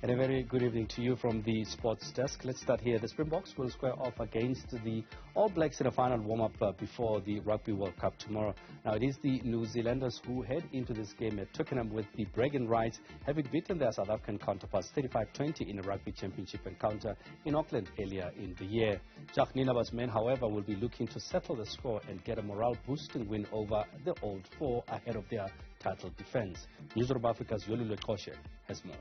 And a very good evening to you from the sports desk. Let's start here. The Springboks will square off against the All Blacks in a final warm-up before the Rugby World Cup tomorrow. Now, it is the New Zealanders who head into this game at Twickenham with the bragging rights, having beaten their South African counterparts 35-20 in a Rugby Championship encounter in Auckland earlier in the year. Jack Ninaba's men, however, will be looking to settle the score and get a morale-boosting win over the Old Four ahead of their title defense. Newzroom Afrika's Rugby has more.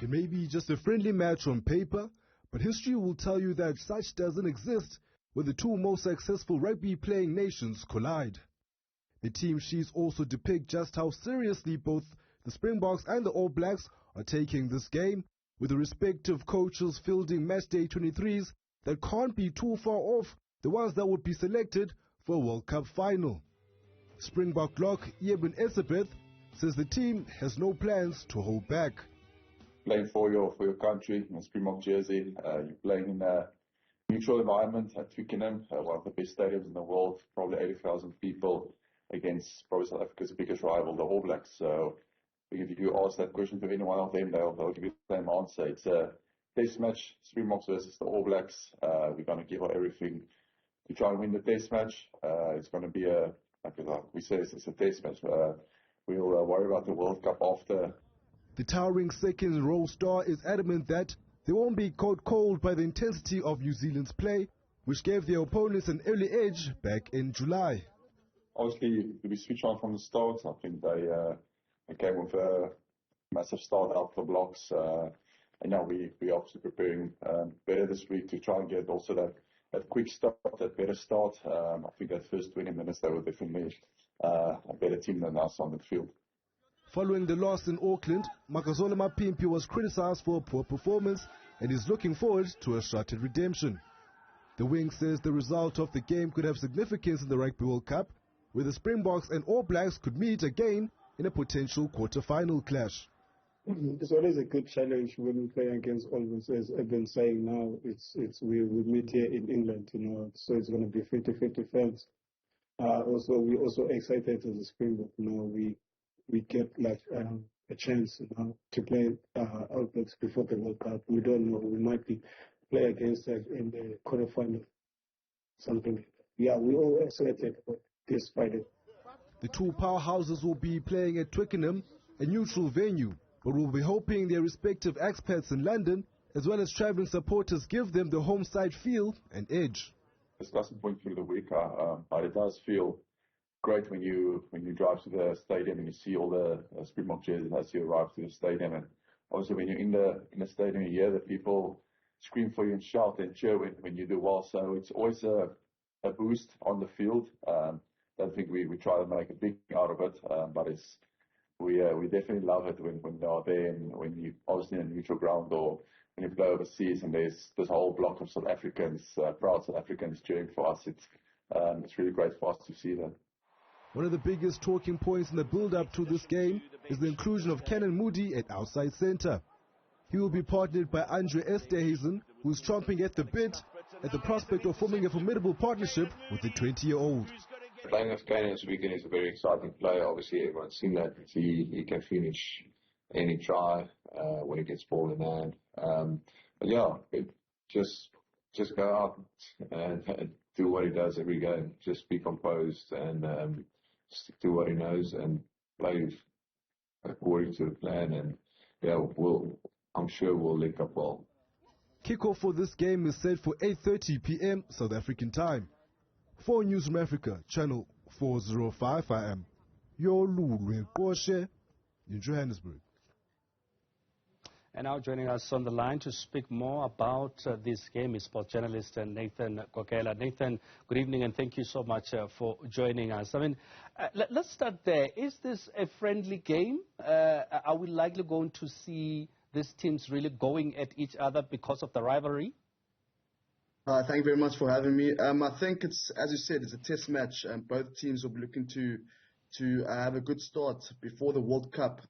It may be just a friendly match on paper, but history will tell you that such doesn't exist when the two most successful rugby-playing nations collide. The team sheets also depict just how seriously both the Springboks and the All Blacks are taking this game, with the respective coaches fielding matchday 23s that can't be too far off the ones that would be selected for a World Cup final. Springbok lock Eben Esabeth says the team has no plans to hold back. Playing for your country in a Springbok jersey, you're playing in a neutral environment at Twickenham, one of the best stadiums in the world, probably 80,000 people against probably South Africa's biggest rival, the All Blacks. So if you ask that question to any one of them, they'll give you the same answer. It's a test match, Springboks versus the All Blacks. We're going to give our everything to try and win the test match. It's going to be like we say, it's a test match. We'll worry about the World Cup after. The towering second-row star is adamant that they won't be caught cold by the intensity of New Zealand's play, which gave their opponents an early edge back in July. Obviously, we switched on from the start. I think they came with a massive start out the blocks. And now we're obviously preparing better this week to try and get also that quick start, that better start. I think that first 20 minutes, they were definitely a better team than us on the field. Following the loss in Auckland, Makazola Mapimpi was criticized for a poor performance and is looking forward to a shot at redemption. The wing says the result of the game could have significance in the Rugby World Cup, where the Springboks and All Blacks could meet again in a potential quarter-final clash. It's always a good challenge when we play against All Blacks. As I've been saying now, we meet here in England, so it's going to be 50-50 fans. We're also excited as a Springbok. We get like a chance to play All Blacks before the World Cup. We don't know. We might play against them in the quarterfinal. Something like that. Yeah, we're all excited about this Friday. The two powerhouses will be playing at Twickenham, a neutral venue, but will be hoping their respective expats in London, as well as travelling supporters, give them the home side feel and edge. Discussion point through the week, but it does feel great when you drive to the stadium and you see all the Springbok jerseys as you arrive to the stadium. And obviously when you're in the stadium, you hear the people scream for you and shout and cheer when you do well. So it's always a boost on the field. I think we try to make a big out of it, but we definitely love it when they are there and when you obviously in a neutral ground or when you play overseas and there's this whole block of South Africans, proud South Africans cheering for us. It's really great for us to see that. One of the biggest talking points in the build-up to this game is the inclusion of Canon Moody at outside centre. He will be partnered by Andre Esterhuizen, who's chomping at the bit at the prospect of forming a formidable partnership with the 20-year-old. Playing with Canon this weekend is a very exciting player. Obviously, everyone's seen that. He can finish any try when he gets ball in hand. But yeah, just go out and do what he does every game. Just be composed and stick to what he knows and play according to the plan. And yeah, I'm sure we'll link up well. Kickoff for this game is set for 8:30 p.m. South African time. For Newzroom Afrika, channel 405, I am your Lulu Goshe in Johannesburg. And now joining us on the line to speak more about this game is sports journalist Nathan Gogela. Nathan, good evening and thank you so much for joining us. I mean, let's start there. Is this a friendly game? Are we likely going to see these teams really going at each other because of the rivalry? Thank you very much for having me. I think it's, as you said, it's a test match. Both teams will be looking to to have a good start before the World Cup.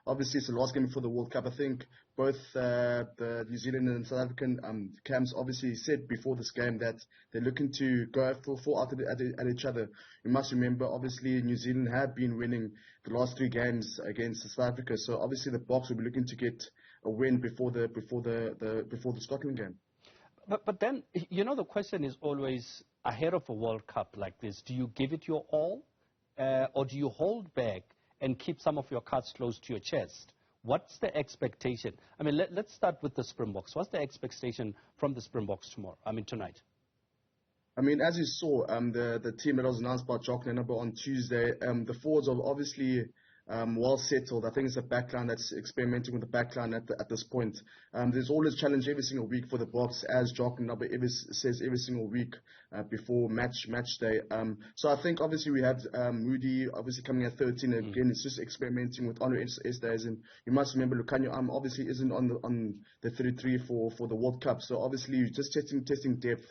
Obviously, it's the last game before the World Cup. I think both the New Zealand and South African camps obviously said before this game that they're looking to go full out at each other. You must remember, obviously, New Zealand have been winning the last 3 games against South Africa. So obviously, the Boks will be looking to get a win before the Scotland game. But then, you know, the question is always ahead of a World Cup like this, do you give it your all or do you hold back and keep some of your cards close to your chest? What's the expectation? I mean, let's start with the Springboks. What's the expectation from the Springboks tonight? I mean, as you saw, the team that was announced by Jock Nenaba on Tuesday, the forwards are obviously well settled. I think it's a backline that's experimenting with the backline at this point. There's always challenge every single week for the Boks, as Jock Nenaba says every single week before match day. So I think obviously we have Moody obviously coming at 13 again. It's just experimenting with Honor Estes, and you must remember Lucanio obviously isn't on the 33 for the World Cup. So obviously just testing depth.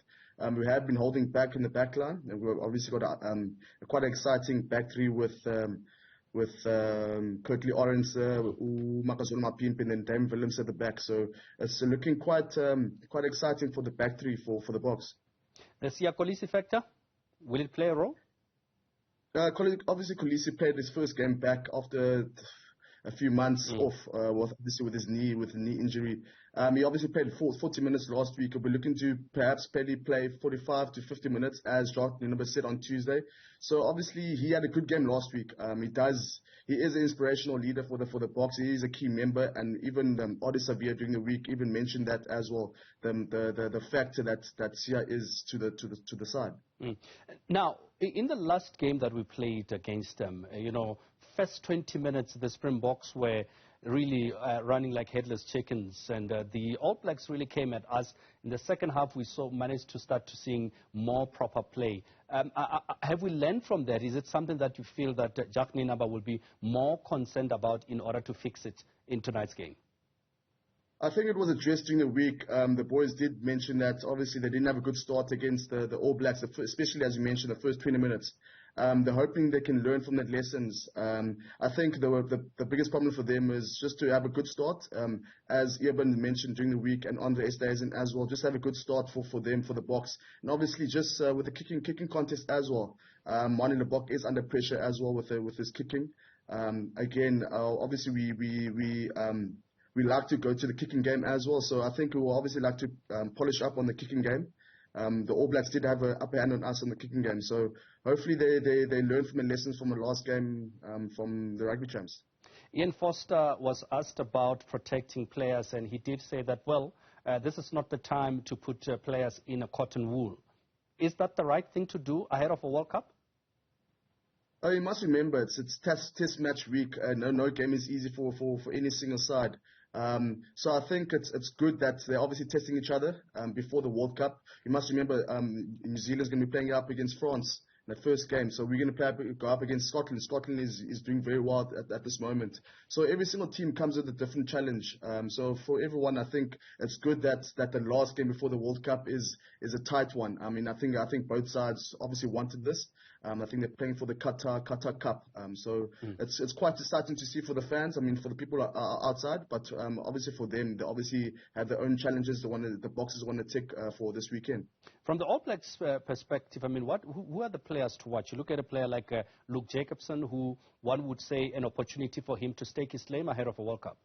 We have been holding back in the backline, and we've obviously got a quite exciting back three with Kirkley Orange, Makazole Mapimpi, and then Dame Willems at the back. So it's looking quite exciting for the back three for the Boks. The Siya Kolisi factor, will it play a role? Obviously, Kolisi played his first game back after a few months off, obviously with the knee injury. He obviously played 40 minutes last week. We're looking to perhaps play 45 to 50 minutes, as Jock Nenaba said on Tuesday. So obviously he had a good game last week. He is an inspirational leader for the Boks. He is a key member, and even Odisavia during the week even mentioned that as well. The factor that Siya is to the side. Now, in the last game that we played against them, first 20 minutes the Springboks were really running like headless chickens, and the All Blacks really came at us. In the second half, we managed to start to seeing more proper play. Have we learned from that? Is it something that you feel that Jock Nenaba will be more concerned about in order to fix it in tonight's game? I think it was addressed during the week. The boys did mention that obviously they didn't have a good start against the All Blacks, especially as you mentioned, the first 20 minutes. They're hoping they can learn from that lessons. I think the biggest problem for them is just to have a good start, as Eben mentioned during the week, and Andre Esthuizen as well. Just have a good start for them, for the Boks, and obviously just with the kicking contest as well. Manie Libbok is under pressure as well with his kicking. Again, obviously we like to go to the kicking game as well, so I think we will obviously like to polish up on the kicking game. The All Blacks did have an upper hand on us in the kicking game, so hopefully they learn from the lessons from the last game from the Rugby Champs. Ian Foster was asked about protecting players, and he did say that, this is not the time to put players in a cotton wool. Is that the right thing to do ahead of a World Cup? You must remember, it's test match week. No game is easy for any single side. So I think it's good that they're obviously testing each other before the World Cup. You must remember, New Zealand's going to be playing up against France in the first game. So we're going to go up against Scotland. Scotland is doing very well at this moment. So every single team comes with a different challenge. So for everyone, I think it's good that the last game before the World Cup is a tight one. I mean, I think both sides obviously wanted this. I think they're playing for the Qatar Cup. So it's quite exciting to see for the fans. I mean, for the people outside, but obviously for them, they obviously have their own challenges. The Boxers want to tick for this weekend. From the All Blacks perspective, I mean, who are the players to watch? You look at a player like Luke Jacobson, who one would say an opportunity for him to stake his claim ahead of a World Cup.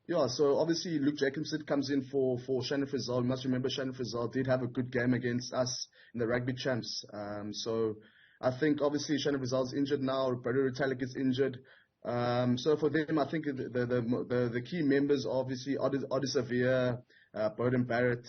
Yeah, so obviously Luke Jacobson comes in for Shannon Frizzell. You must remember Shannon Frizzell did have a good game against us in the Rugby Champs. So I think obviously Shannon Frizzell's injured now. Brady Retallick is injured. So for them, I think the key members are obviously Odisavia, Bowden Barrett,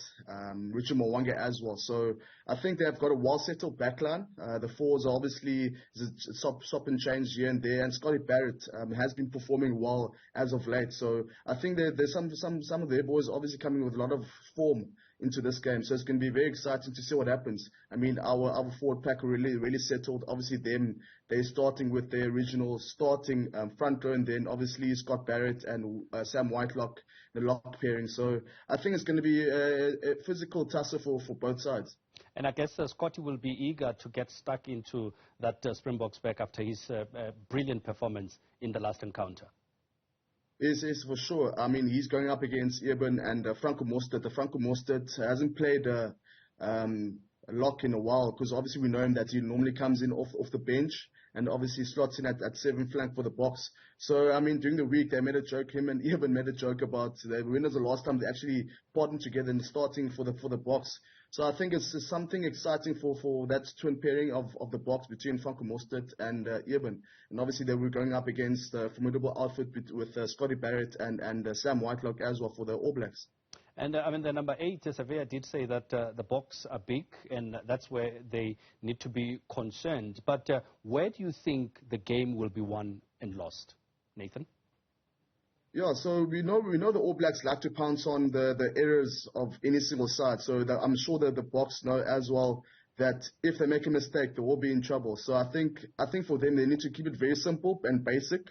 Richard Mwangi as well. So I think they've got a well-settled backline. The forwards are obviously stop and change here and there, and Scotty Barrett has been performing well as of late. So I think there's some of their boys obviously coming with a lot of form into this game. So it's going to be very exciting to see what happens. I mean, our forward pack are really settled. Obviously, they're starting with their original starting front row, and then obviously Scott Barrett and Sam Whitelock, the lock pairing. So I think it's going to be a physical tussle for both sides. And I guess Scotty will be eager to get stuck into that Springboks back after his brilliant performance in the last encounter. Yes, for sure. I mean, he's going up against Eben and Franco Mostert. Franco Mostert hasn't played a lock in a while, because obviously we know him that he normally comes in off the bench and obviously slots in at 7 flank for the box. So, I mean, during the week they made a joke, him and Eben made a joke about when was the last time they actually partnered together in starting for the box. So I think it's something exciting for that twin pairing of the box between Franco Mostert and Eben. And obviously they were going up against a formidable outfit with Scotty Barrett and Sam Whitelock as well for the All Blacks. And I mean, the number 8, Savea did say that the Boks are big, and that's where they need to be concerned. But where do you think the game will be won and lost, Nathan? Yeah, so we know the All Blacks like to pounce on the errors of any single side. So I'm sure that the Boks know as well that if they make a mistake, they will be in trouble. So I think for them, they need to keep it very simple and basic.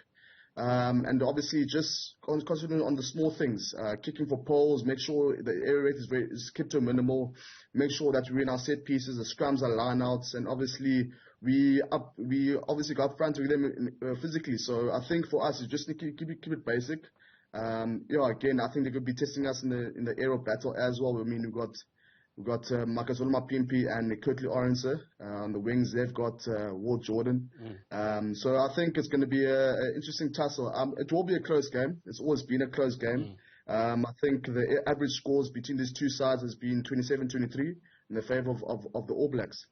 And obviously just concentrate on the small things, kicking for poles, make sure the error rate is kept to a minimal, make sure that we win our set pieces, the scrums are line-outs, and obviously we obviously go up front with them physically. So I think for us, you just need to keep it basic. Again, I think they could be testing us in the aerial battle as well. I mean, we've got Makazole Mapimpi and Kirkley Orense on the wings. They've got Ward Jordan. So I think it's going to be an interesting tussle. It will be a close game. It's always been a close game. I think the average scores between these two sides has been 27-23 in the favour of the All Blacks.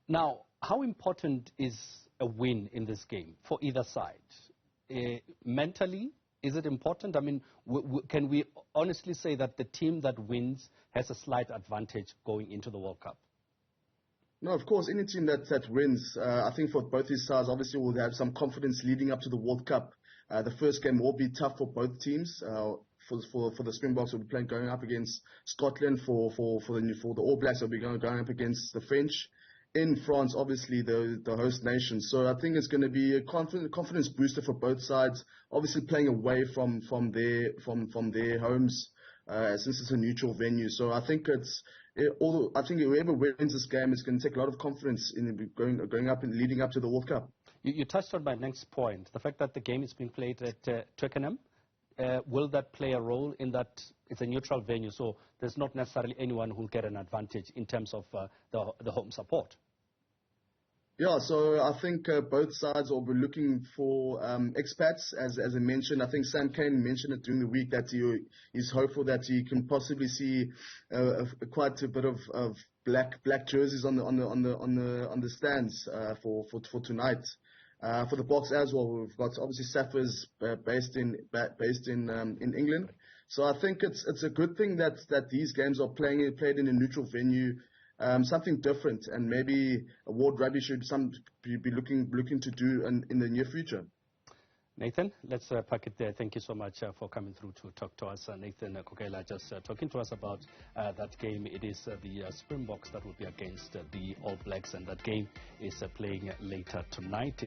Now, how important is a win in this game for either side? Mentally, is it important? I mean, can we honestly say that the team that wins has a slight advantage going into the World Cup? No, of course, any team that wins, I think for both these sides, obviously will have some confidence leading up to the World Cup. The first game will be tough for both teams. For the Springboks, will be going up against Scotland. For the All Blacks, will be going up against the French. In France, obviously the host nation. So I think it's going to be a confidence booster for both sides. Obviously playing away from their homes, since it's a neutral venue. So I think whoever wins this game is going to take a lot of confidence in going up and leading up to the World Cup. You touched on my next point, the fact that the game is being played at Twickenham. Will that play a role in that it's a neutral venue, so there's not necessarily anyone who'll get an advantage in terms of the home support? Yeah, so I think both sides will be looking for expats, as I mentioned. I think Sam Cane mentioned it during the week that he's hopeful that he can possibly see quite a bit of black jerseys on the stands for tonight. For the Boks as well, we've got obviously Sapphirs based in England. So I think it's a good thing that these games are played in a neutral venue. Something different, and maybe a World Rugby should be looking to do in the near future. Nathan, let's pack it there. Thank you so much for coming through to talk to us. Nathan Gogela just talking to us about that game. It is the Springboks that will be against the All Blacks, and that game is playing later tonight.